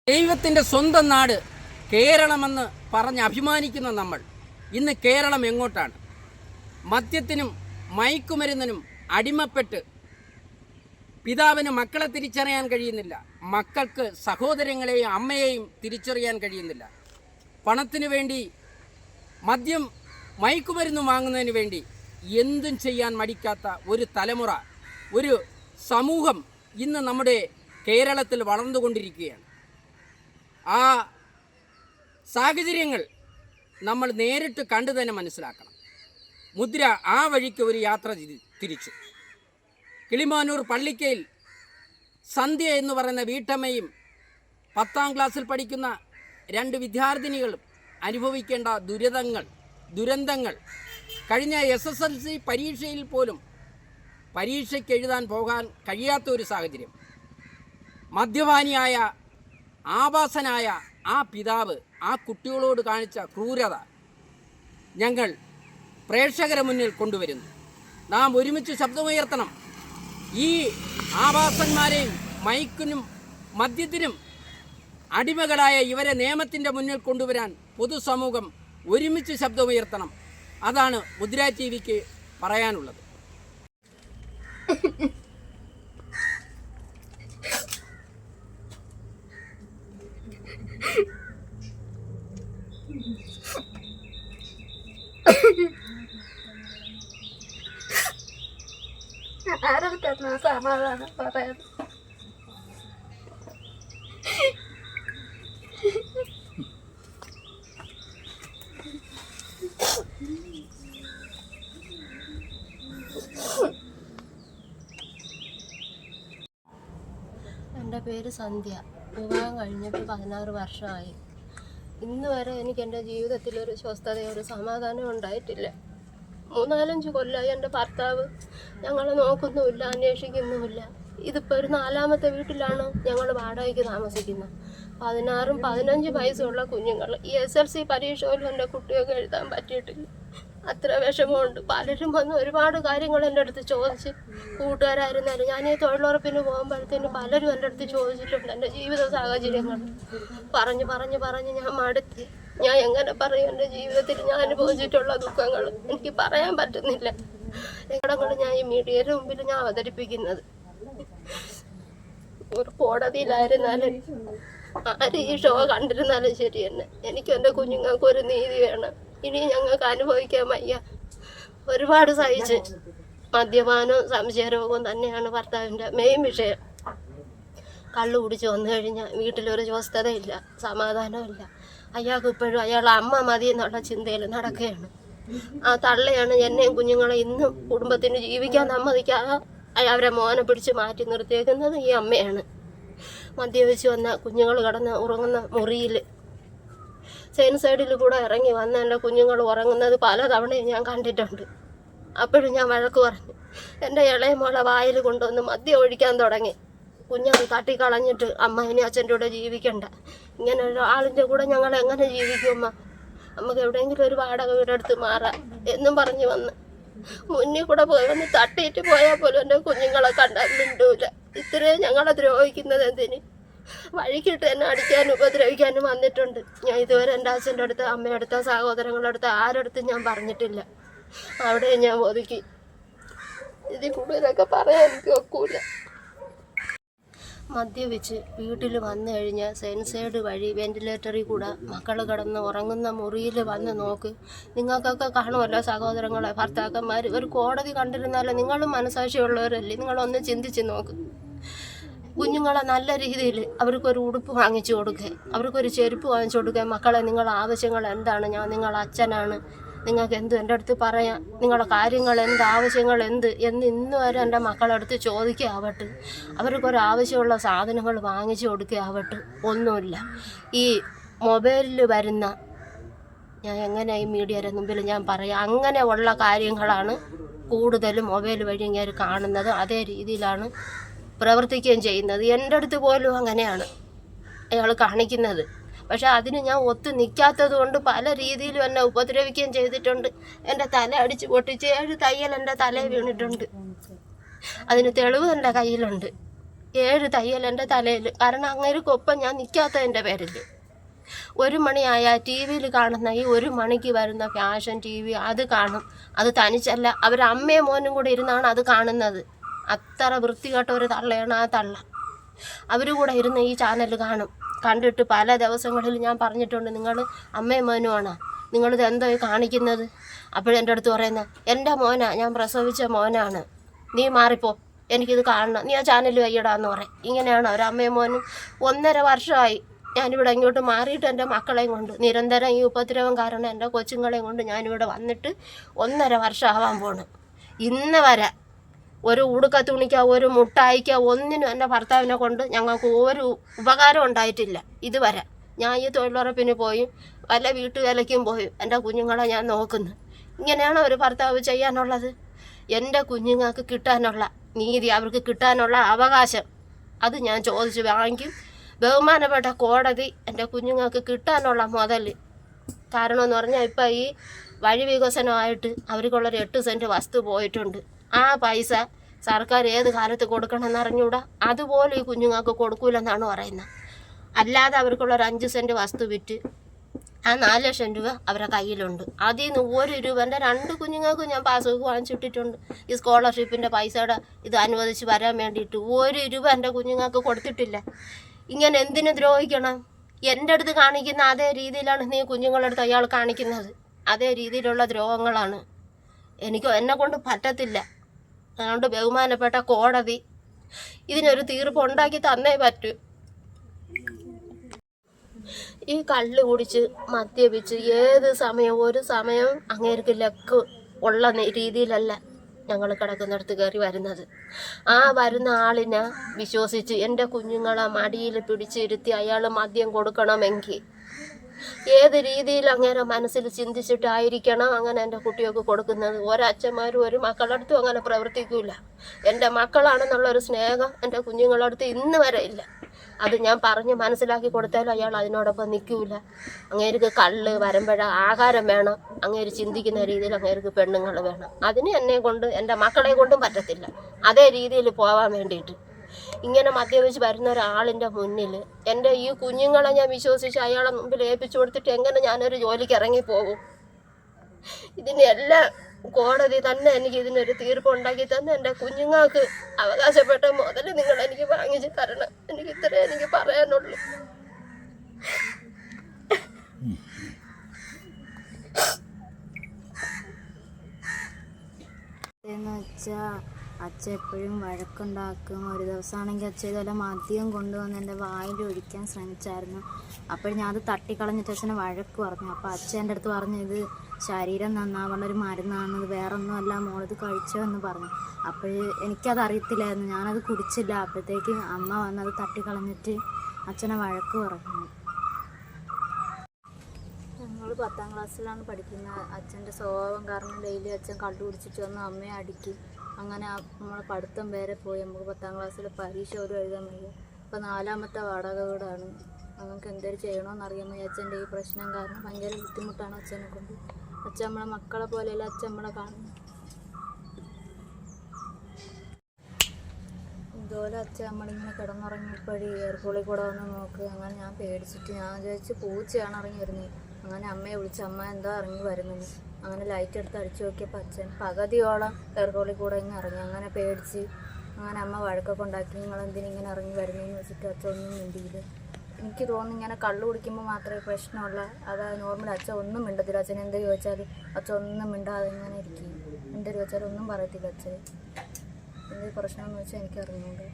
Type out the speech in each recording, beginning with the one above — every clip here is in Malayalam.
ദൈവത്തിൻ്റെ സ്വന്തം നാട് കേരളമെന്ന് പറഞ്ഞ് അഭിമാനിക്കുന്ന നമ്മൾ ഇന്ന് കേരളം എങ്ങോട്ടാണ്? മദ്യത്തിനും മയക്കുമരുന്നിനും അടിമപ്പെട്ട് പിതാവിന് മക്കളെ തിരിച്ചറിയാൻ കഴിയുന്നില്ല, മക്കൾക്ക് സഹോദരങ്ങളെയും അമ്മയെയും തിരിച്ചറിയാൻ കഴിയുന്നില്ല. പണത്തിനു വേണ്ടി മദ്യം മയക്കുമരുന്ന് വാങ്ങുന്നതിന് വേണ്ടി എന്തും ചെയ്യാൻ മടിക്കാത്ത ഒരു തലമുറ, ഒരു സമൂഹം ഇന്ന് നമ്മുടെ കേരളത്തിൽ വളർന്നുകൊണ്ടിരിക്കുകയാണ്. ആ സാഹചര്യങ്ങൾ നമ്മൾ നേരിട്ട് കണ്ടു തന്നെ മനസ്സിലാക്കണം. മുദ്ര ആ വഴിക്ക് ഒരു യാത്ര തിരിച്ചു. കിളിമാനൂർ പള്ളിക്കയിൽ സന്ധ്യ എന്ന് പറയുന്ന വീട്ടമ്മയും 10ാം ക്ലാസ്സിൽ പഠിക്കുന്ന 2 വിദ്യാർത്ഥിനികളും അനുഭവിക്കേണ്ട ദുരന്തങ്ങൾ കഴിഞ്ഞ SSLC പരീക്ഷയിൽ പോലും പരീക്ഷയ്ക്ക് എഴുതാൻ പോകാൻ കഴിയാത്ത ഒരു സാഹചര്യം. മദ്യപാനിയായ ആഭാസനായ ആ പിതാവ് ആ കുട്ടികളോട് കാണിച്ച ക്രൂരത ഞങ്ങൾ പ്രേക്ഷകരെ മുന്നിൽ കൊണ്ടുവരുന്നു. നാം ഒരുമിച്ച് ശബ്ദമുയർത്തണം. ഈ ആഭാസന്മാരെയും മയക്കിനും മദ്യത്തിനും അടിമകളായ ഇവരെ നിയമത്തിൻ്റെ മുന്നിൽ കൊണ്ടുവരാൻ പൊതുസമൂഹം ഒരുമിച്ച് ശബ്ദമുയർത്തണം. അതാണ് മുദ്ര TVക്ക് പറയാനുള്ളത്. ആരോഗ്യ സമാധാനം പറയാൻ എൻ്റെ പേര് സന്ധ്യ. വിവാഹം കഴിഞ്ഞിട്ട് 16 വർഷമായി. ഇന്ന് വരെ എനിക്ക് എൻ്റെ ജീവിതത്തിലൊരു സ്വസ്ഥതയോ ഒരു സമാധാനം ഉണ്ടായിട്ടില്ല. 3-4 കൊല്ലമായി എൻ്റെ ഭർത്താവ് ഞങ്ങളെ നോക്കുന്നുമില്ല, അന്വേഷിക്കുന്നുമില്ല. ഇതിപ്പോൾ ഒരു 4ാമത്തെ വീട്ടിലാണ് ഞങ്ങൾ വാടകയ്ക്ക് താമസിക്കുന്നത്. 16ഉം 15 വയസ്സുള്ള കുഞ്ഞുങ്ങൾ. ഈ SLC പരീക്ഷ പോലും എൻ്റെ കുട്ടിയൊക്കെ എഴുതാൻ പറ്റിയിട്ടില്ല. അത്ര വിഷമമുണ്ട്. പലരും വന്ന് ഒരുപാട് കാര്യങ്ങൾ എൻ്റെ അടുത്ത് ചോദിച്ച്, കൂട്ടുകാരായിരുന്നാലും ഞാൻ ഈ തൊഴിലുറപ്പിന് പോകുമ്പോഴത്തേന് പലരും എൻ്റെ അടുത്ത് ചോദിച്ചിട്ടുണ്ട് എൻ്റെ ജീവിത സാഹചര്യങ്ങൾ. പറഞ്ഞ് ഞാൻ മടുത്ത്. ഞാൻ എങ്ങനെ പറയും? എൻ്റെ ജീവിതത്തിൽ ഞാൻ അനുഭവിച്ചിട്ടുള്ള ദുഃഖങ്ങൾ എനിക്ക് പറയാൻ പറ്റുന്നില്ല. സങ്കടങ്ങൾ ഞാൻ ഈ മീഡിയയുടെ മുമ്പിൽ ഞാൻ അവതരിപ്പിക്കുന്നത്. ഒരു കോടതിയിലായിരുന്നാലും ആര് ഈ ഷോ കണ്ടിരുന്നാലും ശരി തന്നെ, എനിക്കും എൻ്റെ കുഞ്ഞുങ്ങൾക്ക് ഒരു നീതി വേണം. ഇനി ഞങ്ങൾക്ക് അനുഭവിക്കാൻ വയ്യ. ഒരുപാട് സഹിച്ച്. മദ്യപാനവും സംശയരോഗവും തന്നെയാണ് ഭർത്താവിൻ്റെ മെയിൻ വിഷയം. കള്ളു കുടിച്ച് വന്നു കഴിഞ്ഞാൽ വീട്ടിലൊരു സ്വസ്ഥതയില്ല, സമാധാനമില്ല. അയാൾക്ക് ഇപ്പോഴും അയാളെ അമ്മ മതി എന്നുള്ള ചിന്തയിൽ നടക്കുകയാണ്. ആ തള്ളയാണ് എന്നെയും കുഞ്ഞുങ്ങളെ ഇന്നും കുടുംബത്തിന് ജീവിക്കാൻ സമ്മതിക്കാതെ അവരെ മോനെ പിടിച്ച് മാറ്റി നിർത്തിയേക്കുന്നത് ഈ അമ്മയാണ്. മദ്യപിച്ച് വന്ന കുഞ്ഞുങ്ങൾ കിടന്ന് ഉറങ്ങുന്ന മുറിയിൽ സൈഡിൽ കൂടെ ഇറങ്ങി വന്ന എൻ്റെ കുഞ്ഞുങ്ങൾ ഉറങ്ങുന്നത് പലതവണയും ഞാൻ കണ്ടിട്ടുണ്ട്. അപ്പോഴും ഞാൻ വഴക്ക് പറഞ്ഞു. എൻ്റെ ഇളയ മോളെ വായിൽ കൊണ്ടുവന്ന് മദ്യം ഒഴിക്കാൻ തുടങ്ങി. കുഞ്ഞത് തട്ടിക്കളഞ്ഞിട്ട് അമ്മ ഇനി അച്ഛൻ്റെ കൂടെ ജീവിക്കണ്ട, ഇങ്ങനെ ഒരാളിൻ്റെ കൂടെ ഞങ്ങൾ എങ്ങനെ ജീവിക്കും അമ്മ? നമുക്ക് എവിടെയെങ്കിലും ഒരു വാടക വീടെടുത്ത് മാറാം എന്നും പറഞ്ഞ് വന്ന് മുന്നിൽ കൂടെ പോയി വന്ന് തട്ടിയിട്ട് പോയാൽ പോലും എൻ്റെ കുഞ്ഞുങ്ങളെ കണ്ടാൽ മിണ്ടൂല. ഇത്രയും ഞങ്ങളെ ദ്രോഹിക്കുന്നത് എന്തിന്? വഴിക്കിട്ട് എന്നെ അടിക്കാനും ഉപദ്രവിക്കാനും വന്നിട്ടുണ്ട്. ഞാൻ ഇതുവരെ എൻ്റെ അച്ഛൻ്റെ അടുത്ത്, അമ്മയുടെ അടുത്ത്, സഹോദരങ്ങളുടെ അടുത്ത് ആരടുത്തും ഞാൻ പറഞ്ഞിട്ടില്ല. അവിടെ ഞാൻ ഒതുക്കി. ഇതിൽ കൂടുതലൊക്കെ പറയാൻ എനിക്ക് ഒക്കൂല. മദ്യപിച്ച് വീട്ടിൽ വന്നു കഴിഞ്ഞാൽ സെൻസേഡ് വഴി വെന്റിലേറ്ററിൽ കൂടെ മക്കൾ കിടന്ന് ഉറങ്ങുന്ന മുറിയിൽ വന്ന് നോക്ക്. നിങ്ങൾക്കൊക്കെ കാണുമല്ലോ സഹോദരങ്ങളെ, ഭർത്താക്കന്മാർ. ഒരു കോടതി കണ്ടിരുന്നാലോ നിങ്ങളും മനസാക്ഷിയുള്ളവരല്ലേ? നിങ്ങളൊന്ന് ചിന്തിച്ച് നോക്ക്. കുഞ്ഞുങ്ങളെ നല്ല രീതിയിൽ അവർക്കൊരു ഉടുപ്പ് വാങ്ങിച്ചു കൊടുക്കുക, അവർക്കൊരു ചെരുപ്പ് വാങ്ങിച്ചു കൊടുക്കുക. മക്കളെ, നിങ്ങളുടെ ആവശ്യങ്ങൾ എന്താണ്? ഞാൻ നിങ്ങളുടെ അച്ഛനാണ്, നിങ്ങൾക്ക് എന്ത് എൻ്റെ അടുത്ത് പറയാം, നിങ്ങളുടെ കാര്യങ്ങൾ എന്ത്, ആവശ്യങ്ങൾ എന്ത് എന്ന് ഇന്ന് വരെ എൻ്റെ മക്കളടുത്ത് ചോദിക്കുകയാവട്ടെ. അവർക്കൊരാവശ്യമുള്ള സാധനങ്ങൾ വാങ്ങിച്ചു കൊടുക്കുകയാവട്ടെ. ഒന്നുമില്ല. ഈ മൊബൈലിൽ വരുന്ന, ഞാൻ എങ്ങനെ ഈ മീഡിയയുടെ മുമ്പിൽ ഞാൻ പറയാം, അങ്ങനെയുള്ള കാര്യങ്ങളാണ് കൂടുതലും മൊബൈൽ വഴി ഇങ്ങനെ കാണുന്നത്. അതേ രീതിയിലാണ് പ്രവർത്തിക്കുകയും ചെയ്യുന്നത്. എൻ്റെ അടുത്ത് പോലും അങ്ങനെയാണ് അയാൾ കാണിക്കുന്നത്. പക്ഷെ അതിന് ഞാൻ ഒത്തു നിൽക്കാത്തത് കൊണ്ട് പല രീതിയിലും എന്നെ ഉപദ്രവിക്കുകയും ചെയ്തിട്ടുണ്ട്. എൻ്റെ തല അടിച്ച് പൊട്ടിച്ച് 7 തയ്യൽ എൻ്റെ തലയിൽ വീണിട്ടുണ്ട്. അതിന് തെളിവ് എൻ്റെ കയ്യിലുണ്ട്. 7 തയ്യൽ എൻ്റെ തലയിൽ. കാരണം അങ്ങേർക്കൊപ്പം ഞാൻ നിൽക്കാത്തതിൻ്റെ പേരിൽ. 1 മണിയായ ടി വിയിൽ കാണുന്ന ഈ 1 മണിക്ക് വരുന്ന ഫാഷൻ TV അത് കാണും. അത് തനിച്ചല്ല, അവർ അമ്മയും മോനും കൂടെ ഇരുന്നാണ് അത് കാണുന്നത്. അത്ര വൃത്തികെട്ട ഒരു തള്ളയാണ് ആ തള്ള. അവർ കൂടെ ഇരുന്ന് ഈ ചാനൽ കാണും. കണ്ടിട്ട് പല ദിവസങ്ങളിൽ ഞാൻ പറഞ്ഞിട്ടുണ്ട്, നിങ്ങൾ അമ്മയും മോനുമാണ്, നിങ്ങളിത് എന്തോ കാണിക്കുന്നത്. അപ്പോഴെൻ്റെ അടുത്ത് പറയുന്നത്, എൻ്റെ മോനാ, ഞാൻ പ്രസവിച്ച മോനാണ്, നീ മാറിപ്പോ, എനിക്കിത് കാണണം, നീ ആ ചാനൽ വയ്യടാന്ന് പറയും. ഇങ്ങനെയാണ് അവർ അമ്മയും മോനും. 1.5 വർഷമായി ഞാനിവിടെ ഇങ്ങോട്ട് മാറിയിട്ട് എൻ്റെ മക്കളെയും കൊണ്ട് നിരന്തരം ഈ ഉപദ്രവം കാരണം എൻ്റെ കൊച്ചുങ്ങളെയും കൊണ്ട് ഞാനിവിടെ വന്നിട്ട് 1.5 വർഷം ആവാൻ പോണ്. ഇന്ന് വരെ ഒരു ഉടുക്ക തുണിക്കോ ഒരു മുട്ടായിക്കോ ഒന്നിനും എൻ്റെ ഭർത്താവിനെ കൊണ്ട് ഞങ്ങൾക്ക് ഒരു ഉപകാരം ഉണ്ടായിട്ടില്ല ഇതുവരെ. ഞാൻ ഈ തൊഴിലുറപ്പിന് പോയി വല്ല വീട്ടുവേലയ്ക്കും പോയി എൻ്റെ കുഞ്ഞുങ്ങളെ ഞാൻ നോക്കുന്നു. ഇങ്ങനെയാണ് ഒരു ഭർത്താവ് ചെയ്യാനുള്ളത്. എൻ്റെ കുഞ്ഞുങ്ങൾക്ക് കിട്ടാനുള്ള നീതി, അവർക്ക് കിട്ടാനുള്ള അവകാശം അത് ഞാൻ ചോദിച്ച് വാങ്ങിക്കും. ബഹുമാനപ്പെട്ട കോടതി എൻ്റെ കുഞ്ഞുങ്ങൾക്ക് കിട്ടാനുള്ള മുതൽ. കാരണം എന്ന് പറഞ്ഞാൽ ഇപ്പം ഈ വഴി വികസനമായിട്ട് അവർക്കുള്ളൊരു 8 സെൻറ്റ് വസ്തു പോയിട്ടുണ്ട്. ആ പൈസ സർക്കാർ ഏത് കാലത്ത് കൊടുക്കണമെന്ന് അറിഞ്ഞൂടാ. അതുപോലെ ഈ കുഞ്ഞുങ്ങൾക്ക് കൊടുക്കൂലെന്നാണ് പറയുന്നത്. അല്ലാതെ അവർക്കുള്ളൊരു 5 സെൻറ്റ് വസ്തു വിറ്റ് ആ 4 ലക്ഷം രൂപ അവരുടെ കയ്യിലുണ്ട്. അതിൽ നിന്ന് 1 രൂപ എൻ്റെ 2 കുഞ്ഞുങ്ങൾക്ക് ഞാൻ പാസ്ബുക്ക് വാങ്ങിച്ചിട്ടിട്ടുണ്ട്. ഈ സ്കോളർഷിപ്പിൻ്റെ പൈസയുടെ ഇത് അനുവദിച്ച് വരാൻ വേണ്ടിയിട്ട് 1 രൂപ എൻ്റെ കുഞ്ഞുങ്ങൾക്ക് കൊടുത്തിട്ടില്ല. ഇങ്ങനെ എന്തിനു ദ്രോഹിക്കണം? എൻ്റെ അടുത്ത് കാണിക്കുന്ന അതേ രീതിയിലാണ് നീ കുഞ്ഞുങ്ങളുടെ അടുത്ത് അയാൾ കാണിക്കുന്നത്. അതേ രീതിയിലുള്ള ദ്രോഹങ്ങളാണ്. എന്നെ കൊണ്ട് പറ്റത്തില്ല. അതുകൊണ്ട് ബഹുമാനപ്പെട്ട കോടതി ഇതിനൊരു തീർപ്പ് ഉണ്ടാക്കി തന്നേ പറ്റൂ. ഈ കള്ള് കുടിച്ച് മദ്യപിച്ച് ഏത് സമയവും ഒരു സമയം അങ്ങേർക്ക് ലക്ക് ഉള്ള രീതിയിലല്ല ഞങ്ങൾ കിടക്കുന്നിടത്ത് കയറി വരുന്നത്. ആ വരുന്ന ആളിനെ വിശ്വസിച്ച് എൻ്റെ കുഞ്ഞുങ്ങളെ മടിയിൽ പിടിച്ചിരുത്തി അയാൾ മദ്യം കൊടുക്കണമെങ്കിൽ ഏത് രീതിയിൽ അങ്ങനെ മനസ്സിൽ ചിന്തിച്ചിട്ടായിരിക്കണം അങ്ങനെ എൻ്റെ കുട്ടികൾക്ക് കൊടുക്കുന്നത്. ഒരച്ഛന്മാരും ഒരു മക്കളടുത്തും അങ്ങനെ പ്രവർത്തിക്കില്ല. എൻ്റെ മക്കളാണെന്നുള്ളൊരു സ്നേഹം എൻ്റെ കുഞ്ഞുങ്ങളടുത്ത് ഇന്ന് വരെ ഇല്ല. അത് ഞാൻ പറഞ്ഞ് മനസ്സിലാക്കി കൊടുത്താലും അയാൾ അതിനോടൊപ്പം നിൽക്കില്ല. അങ്ങേർക്ക് കള്ള് വരുമ്പോഴ ആഹാരം വേണം. അങ്ങേര് ചിന്തിക്കുന്ന രീതിയിൽ അങ്ങേർക്ക് പെണ്ണുങ്ങൾ വേണം. അതിന് എന്നെ കൊണ്ട് എൻ്റെ മക്കളെ കൊണ്ടും പറ്റത്തില്ല അതേ രീതിയിൽ പോകാൻ വേണ്ടിയിട്ട്. ഇങ്ങനെ മദ്യപിച്ച് വരുന്ന ഒരാളിൻ്റെ മുന്നിൽ എൻ്റെ ഈ കുഞ്ഞുങ്ങളെ ഞാൻ വിശ്വസിച്ച് അയാളെ മുമ്പിൽ ഏൽപ്പിച്ചു കൊടുത്തിട്ട് എങ്ങനെ ഞാനൊരു ജോലിക്ക് ഇറങ്ങിപ്പോകും? ഇതിനെല്ലാം കോടതി തന്നെ എനിക്ക് ഇതിനൊരു തീർപ്പുണ്ടാക്കി തന്ന് എൻ്റെ കുഞ്ഞുങ്ങൾക്ക് അവകാശപ്പെട്ട മുതൽ നിങ്ങൾ എനിക്ക് വാങ്ങിച്ച് തരണം. എനിക്ക് ഇത്രേ എനിക്ക് പറയാനുള്ളൂ. എന്ന് വെച്ചാൽ അച്ഛൻ എപ്പോഴും വഴക്കുണ്ടാക്കും. ഒരു ദിവസമാണെങ്കിൽ അച്ഛൻ ഇതുപോലെ മദ്യം കൊണ്ടുവന്ന് എൻ്റെ വായിൽ ഒഴിക്കാൻ ശ്രമിച്ചായിരുന്നു. അപ്പോൾ ഞാൻ അത് തട്ടിക്കളഞ്ഞിട്ട് അച്ഛനെ വഴക്ക് പറഞ്ഞു. അപ്പോൾ അച്ഛൻ എൻ്റെ അടുത്ത് പറഞ്ഞു, ഇത് ശരീരം നന്നാവാനുള്ളൊരു മരുന്നാണ്, ഇത് വേറൊന്നും അല്ല, മോളിത് കഴിച്ചോ എന്ന് പറഞ്ഞു. അപ്പോൾ എനിക്കത് അറിയത്തില്ലായിരുന്നു, ഞാനത് കുടിച്ചില്ല. അപ്പോഴത്തേക്ക് അമ്മ വന്നത് തട്ടിക്കളഞ്ഞിട്ട് അച്ഛനെ വഴക്ക് പറഞ്ഞു. ഞങ്ങൾ 10ാം ക്ലാസ്സിലാണ് പഠിക്കുന്നത്. അച്ഛൻ്റെ സ്വഭാവം കാരണം ഡെയിലി അച്ഛൻ കള്ളു കുടിച്ചിട്ട് വന്ന് അമ്മയെ അടിക്കും. അങ്ങനെ നമ്മൾ പഠിത്തം വരെ പോയി. നമുക്ക് 10ാം ക്ലാസ്സിൽ പരീക്ഷ ഒരു എഴുതാൻ വയ്യ. ഇപ്പോൾ 4ാമത്തെ വാടക വീടാണ്. നമുക്ക് എന്തൊരു ചെയ്യണമെന്നറിയാൻ വയ്യ. അച്ഛൻ്റെ ഈ പ്രശ്നം കാരണം ഭയങ്കര ബുദ്ധിമുട്ടാണ് അച്ഛനെ കൊണ്ട്. അച്ഛൻ നമ്മളെ മക്കളെ പോലെയല്ല അച്ഛൻ നമ്മളെ കാണുന്നു. ഇതുപോലെ അച്ഛൻ നമ്മളിങ്ങനെ കിടന്നുറങ്ങിയപ്പോഴേ എയർപോളിൽ കൂടെ വന്ന് നോക്ക്. അങ്ങനെ ഞാൻ പേടിച്ചിട്ട് ഞാൻ വിചാരിച്ച് പൂച്ചയാണ് ഇറങ്ങി വരുന്നത്. അങ്ങനെ അമ്മയെ വിളിച്ച്, അമ്മ എന്താ ഇറങ്ങി വരുന്നത്? അങ്ങനെ ലൈറ്റ് എടുത്ത് അടിച്ചു നോക്കിയപ്പോൾ അച്ഛൻ പകുതിയോളം എയർപോളിൽ കൂടെ ഇങ്ങനെ ഇറങ്ങി. അങ്ങനെ പേടിച്ച് അങ്ങനെ അമ്മ വഴക്കൊക്കെ ഉണ്ടാക്കി, നിങ്ങളെന്തിനിങ്ങനെ ഇറങ്ങി വരുന്നതെന്ന് വെച്ചിട്ട് അച്ഛൻ ഒന്നും മിണ്ടിയില്ല. എനിക്ക് തോന്നുന്നു ഇങ്ങനെ കള്ളു കുടിക്കുമ്പോൾ മാത്രമേ പ്രശ്നമുള്ള, അതായത് നോർമൽ അച്ഛൻ ഒന്നും മിണ്ടത്തില്ല. അച്ഛൻ എന്ത് ചോദിച്ചാൽ അച്ഛൻ ഒന്നും മിണ്ടാതെ ഇങ്ങനെ ഇരിക്കും. എന്ത് ചോദിച്ചാൽ ഒന്നും പറയത്തില്ല അച്ഛൻ. എന്ത് പ്രശ്നമെന്ന് വെച്ചാൽ എനിക്ക് അറിഞ്ഞുകൊണ്ട്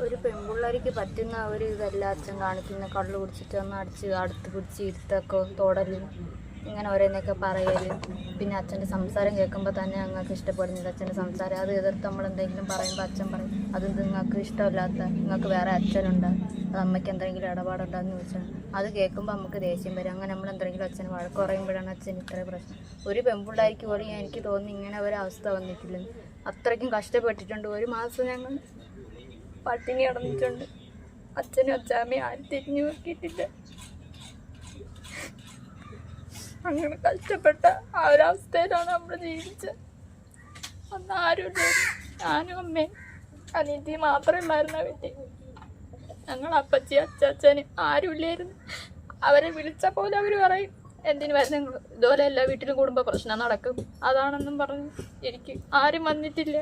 ഒരു പെൺപിള്ളേർക്ക് പറ്റുന്ന ഒരു ഇതല്ല അച്ഛൻ കാണിക്കുന്ന. കള്ളു കുടിച്ചിട്ട് ഒന്ന് അടുത്ത് പിടിച്ച് ഇരുത്തൊക്കെ തൊടലും ഇങ്ങനെ ഓരോന്നൊക്കെ പറയലും. പിന്നെ അച്ഛൻ്റെ സംസാരം കേൾക്കുമ്പോൾ തന്നെ ഞങ്ങൾക്ക് ഇഷ്ടപ്പെടുന്നില്ല അച്ഛൻ്റെ സംസാരം. അത് എതിർത്ത് നമ്മളെന്തെങ്കിലും പറയുമ്പോൾ അച്ഛൻ പറയും, അത് നിങ്ങൾക്ക് ഇഷ്ടമില്ലാത്ത, നിങ്ങൾക്ക് വേറെ അച്ഛനുണ്ട്, അത് അമ്മയ്ക്ക് എന്തെങ്കിലും ഇടപാടുണ്ടാന്ന് ചോദിച്ചാൽ അത് കേൾക്കുമ്പോൾ നമുക്ക് ദേഷ്യം വരും. അങ്ങനെ നമ്മളെന്തെങ്കിലും അച്ഛന് വഴക്ക് പറയുമ്പോഴാണ് അച്ഛൻ ഇത്ര പ്രശ്നം. ഒരു പെൺപിള്ളേർക്ക് പോലും എനിക്ക് തോന്നുന്നു ഇങ്ങനെ ഒരവസ്ഥ വന്നിട്ടില്ലെന്ന്. അത്രയ്ക്കും കഷ്ടപ്പെട്ടിട്ടുണ്ട്. 1 മാസം ഞങ്ങൾ പട്ടിണി കിടന്നിട്ടുണ്ട്. അച്ഛനും അച്ഛാമ്മയും ആരും തിരിഞ്ഞു നോക്കിയിട്ടില്ല. അങ്ങനെ കഷ്ടപ്പെട്ട ആ ഒരവസ്ഥയിലാണ് നമ്മൾ ജീവിച്ചത്. അന്ന് ആരുമില്ല, ഞാനും അമ്മയും അനിയത്തി മാത്രമേ ഉള്ളായിരുന്നു ആ വീട്ടിൽ. ഞങ്ങൾ അപ്പച്ചി അച്ചാച്ചന് ആരുമില്ലായിരുന്നു. അവരെ വിളിച്ച പോലെ അവർ പറയും എന്തിനു വരുന്ന ഇതുപോലെ എല്ലാ വീട്ടിലും കുടുംബ പ്രശ്നം നടക്കും അതാണെന്നും പറഞ്ഞു. എനിക്ക് ആരും വന്നിട്ടില്ല.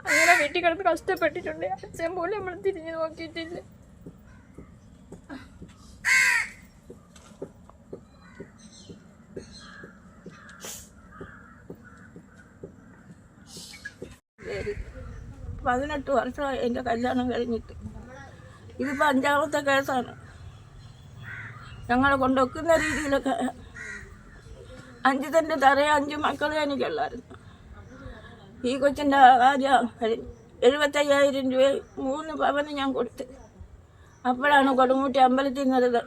അങ്ങനെ വീട്ടിൽ കിടന്ന് കഷ്ടപ്പെട്ടിട്ടുണ്ട്. അച്ഛൻ പോലും നമ്മൾ തിരിഞ്ഞു നോക്കിയിട്ടില്ല. പേര് 18 വർഷമായി എൻ്റെ കല്യാണം കഴിഞ്ഞിട്ട്. ഇതിപ്പോൾ 5ാമത്തെ കേസാണ്. ഞങ്ങളെ കൊണ്ടൊക്കുന്ന രീതിയിലൊക്കെ 5 സെൻറ്റ് തറയെ 5 മക്കളെ എനിക്കുള്ളായിരുന്നു. ഈ കൊച്ചിൻ്റെ കാര്യം 75,000 രൂപ 3 പവന് ഞാൻ കൊടുത്ത്. അപ്പോഴാണ് കൊടുമുട്ടി അമ്പലത്തിൽ നിന്നത്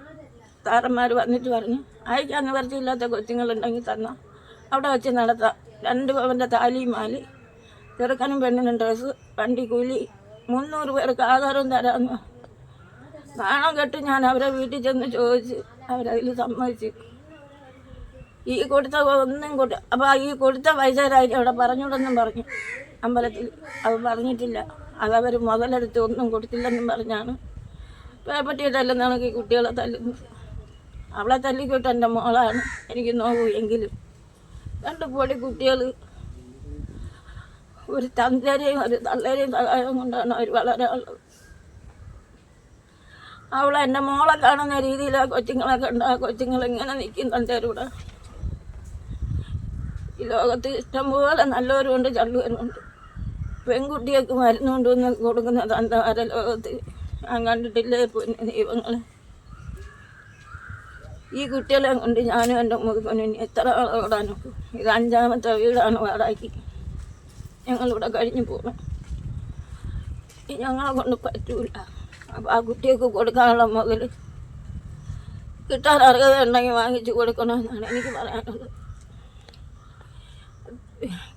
താറന്മാർ വന്നിട്ട് പറഞ്ഞു അയക്കാൻ നിവർത്തിയില്ലാത്ത കൊച്ചുങ്ങളുണ്ടെങ്കിൽ തന്നാൽ അവിടെ വെച്ച് നടത്താം. 2 പവൻ്റെ താലിയും മാലി, ചെറുക്കനും പെണ്ണിനും ഡ്രസ്സ്, വണ്ടി കൂലി, 300 പേർക്ക് ആധാരം തരാമെന്ന്. നാണം കെട്ട് ഞാൻ അവരെ വീട്ടിൽ ചെന്ന് ചോദിച്ച് അവരതിൽ സമ്മതിച്ച്. ഈ കൊടുത്ത ഒന്നും അപ്പോൾ ഈ കൊടുത്ത പൈസരായി അവിടെ പറഞ്ഞുവിടെന്നും പറഞ്ഞു അമ്പലത്തിൽ. അത് പറഞ്ഞിട്ടില്ല. അതവർ മുതലെടുത്ത് ഒന്നും കൊടുത്തില്ലെന്നും പറഞ്ഞാണ് പേപ്പറ്റിയിട്ടല്ലെന്നാണ് ഈ കുട്ടികളെ തല്ലുന്നത്. അവളെ തല്ലിക്കൊട്ട് എൻ്റെ മോളാണ്. എനിക്ക് നോക്കൂ എങ്കിലും 2 പൊടി കുട്ടികൾ ഒരു തന്തരെയും ഒരു തള്ളേരെയും സഹായം കൊണ്ടാണ് അവർ വളരാനുള്ളത്. അവളെ എൻ്റെ മോളെ കാണുന്ന രീതിയിൽ ആ കൊച്ചുങ്ങളെ കണ്ട ആ കൊച്ചുങ്ങളിങ്ങനെ നിൽക്കും തന്തേരൂടെ. ഈ ലോകത്ത് ഇഷ്ടംപോലെ നല്ലവരുമുണ്ട് ചള്ളുവരുമുണ്ട്. പെൺകുട്ടിയൊക്കെ മരുന്ന് കൊണ്ടുവന്ന് കൊടുക്കുന്ന തന്തമാരെ ലോകത്ത് ഞാൻ കണ്ടിട്ടില്ലേ പൊന്നു ദൈവങ്ങളെ. ഈ കുട്ടികളെ കൊണ്ട് ഞാനും എൻ്റെ മുഖപ്പനും എത്ര ആളെ ഓടാനും. ഇത് 5ാമത്തെ വീടാണ് വാടാക്കി ഞങ്ങളിവിടെ കഴിഞ്ഞു പോകണം. ഞങ്ങളെ കൊണ്ട് പറ്റൂല. അപ്പോൾ ആ കുട്ടികൾക്ക് കൊടുക്കാനുള്ള മുതൽ കിട്ടാൻ അർഹത ഉണ്ടെങ്കിൽ വാങ്ങിച്ച് കൊടുക്കണമെന്നാണ് എനിക്ക് പറയാനുള്ളത്.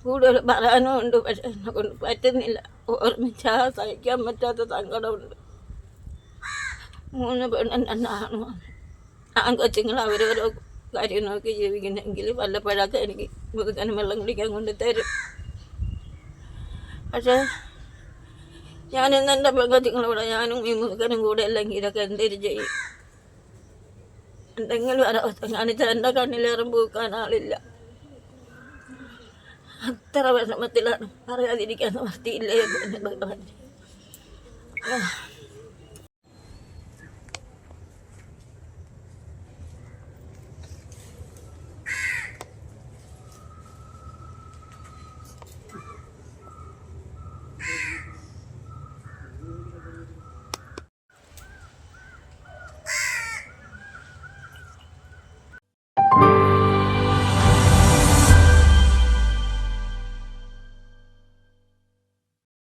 കൂടുതൽ പറയാനും ഉണ്ട്, പക്ഷെ എന്നെ കൊണ്ട് പറ്റുന്നില്ല. ഓർമ്മിച്ചാൽ സഹിക്കാൻ പറ്റാത്ത സങ്കടമുണ്ട്. 3 പെണ്ണും 2 ആണുമാണ്. കൊച്ചുങ്ങൾ അവരോരോ കാര്യം നോക്കി ജീവിക്കുന്നെങ്കിൽ വല്ലപ്പോഴൊക്കെ എനിക്ക് മുതുക്കനും വെള്ളം കുടിക്കാൻ കൊണ്ട് തരും. പക്ഷേ ഞാനിന്ന് എൻ്റെ പെൺകൊച്ചുങ്ങളോടെ ഞാനും ഈ മുതുക്കനും കൂടെ അല്ലെങ്കിൽ ഇതൊക്കെ എന്തെങ്കിലും ചെയ്യും. എന്തെങ്കിലും ഒരവസ്ഥ കാണിച്ചാൽ എൻ്റെ കണ്ണിലേറും പൂക്കാൻ ആളില്ല. അത്ര വിഷമത്തിലാണ്. പറയാതിരിക്കാൻ നിവർത്തിയില്ലേ എന്നൊക്കെ പറഞ്ഞു.